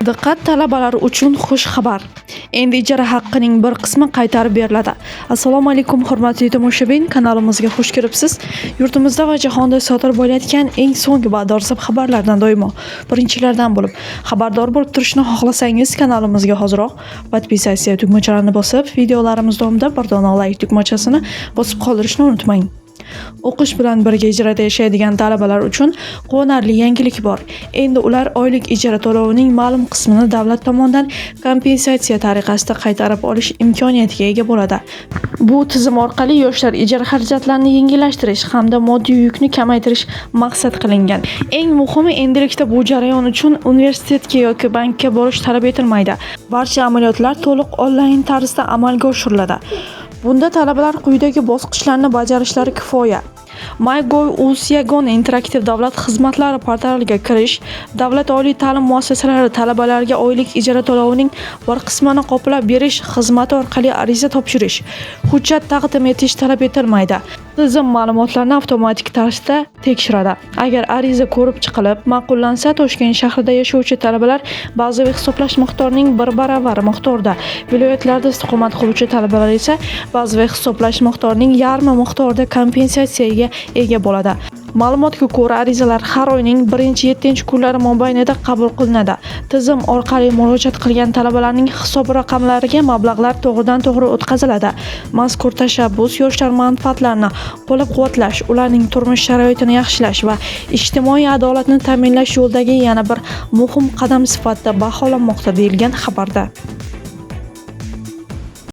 Diqqat talabalar uchun xush xabar. Endi ijara haqqining bir qismi qaytarib beriladi. Assalomu alaykum hurmatli tomoshabin, kanalimizga xush kelibsiz. Yurtimizda va jahonda sodir bo'layotgan eng so'nggi va dolzarb xabarlardan doimo birinchilardan bo'lib xabardor bo'lib turishni xohlasangiz, kanalimizga hoziroq podpisatsiya tugmachalarini bosib, videolarimiz davomida bir dona like tugmachasini bosib qoldirishni unutmang. O'qish bilan birga ijarada yashaydigan talabalar uchun quvonarli yangilik bor. Endi ular oylik ijara to'lovining ma'lum qismini davlat tomonidan kompensatsiya tariqasida qaytarib olish imkoniyatiga ega bo'ladi. Bu tizim orqali yoshlar ijara xarajatlarini yengillashtirish hamda moddiy yukni kamaytirish maqsad qilingan. Eng muhimi, endilikda bu jarayon uchun universitetga yoki bankka borish talab etilmaydi. Barcha amaliyotlar to'liq onlayn tarzda amalga oshiriladi. Bunda talabalar quyidagi bosqichlarni bajarishlari kifoya. MyGov.uz interaktiv davlat xizmatlari portaliga kirish, davlat oliy ta'lim muassasalari talabalarga oylik ijara to'lovining bir qismini qoplab berish xizmati orqali ariza topshirish, hujjat taqdim etish talab etilmaydi. Tizim ma'lumotlarni avtomatik tarzda tekshiradi. Agar ariza ko'rib chiqilib, ma'qullansa, Toshkent shahrida yashovchi talabalar bazaviy hisoblash miqdorining 1 baravari miqdorda, viloyatlarda istiqomat qiluvchi talabalar esa bazaviy hisoblash miqdorining yarmi miqdorda kompensatsiyaga ega bo'ladi. Ma'lumotga ko'ra, arizalar har oyning 1-7 kunlari mobaynida qabul qilinadi. Tizim orqali murojaat qilgan talabalarning hisob raqamlariga mablag'lar to'g'ridan-to'g'ri o'tkaziladi. Mazkur tashabbus yoshlar manfaatlarini qo'llab-quvvatlash, ularning turmush sharoitini yaxshilash va ijtimoiy adolatni ta'minlash yo'lidagi yana bir muhim qadam sifatida baholanmoqda, deyilgan xabarda.